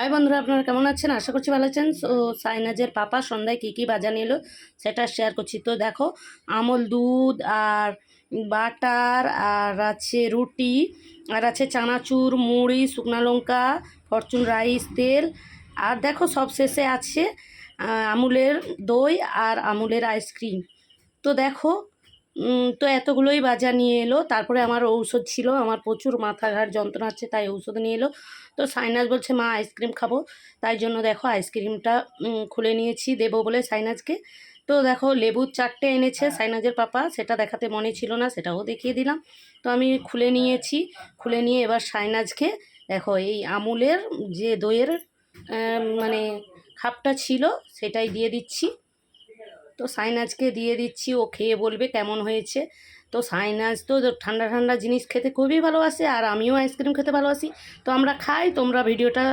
High বন্ধুরা, আপনারা কেমন আছেন? আশা করছি ভালো আছেন। সো সাইনাজের পাপা সন্ধ্যায় কী কী বাজার নিল সেটা শেয়ার করছি। তো দেখো, আমল দুধ আর বাটার আর আছে রুটি আর আছে চানাচুর, মুড়ি, শুকনো লঙ্কা, ফরচুন রাইস, তেল। আর দেখো সব শেষে আছে আমুলের দই আর আমুলের আইসক্রিম। তো দেখো, তো এতগুলোই বাজার নিয়ে এলো। তারপরে আমার ঔষধ ছিল, আমার প্রচুর মাথা ঘাট যন্ত্রণা হচ্ছে, তাই ঔষধ নিয়ে এলো। তো সাইনাজ বলছে মা আইসক্রিম খাবো, তাই জন্য দেখো আইসক্রিমটা খুলে নিয়েছি দেবো বলে সাইনাজকে। তো দেখো লেবুর চারটে এনেছে সাইনাজের পাপা, সেটা দেখাতে মনে ছিল না, সেটাও দেখিয়ে দিলাম। তো আমি খুলে নিয়েছি, খুলে নিয়ে এবার সাইনাজকে দেখো এই আমুলের যে দইয়ের মানে খাপটা ছিল সেটাই দিয়ে দিচ্ছি। তো সাইনাজকে দিয়ে দিচ্ছি, ও খেয়ে বলবে কেমন হয়েছে। তো সাইনাজ তো ঠান্ডা ঠান্ডা জিনিস খেতে খুবই ভালোবাসে, আর আমিও আইসক্রিম খেতে ভালোবাসি। তো আমরা খাই, তোমরা ভিডিওটা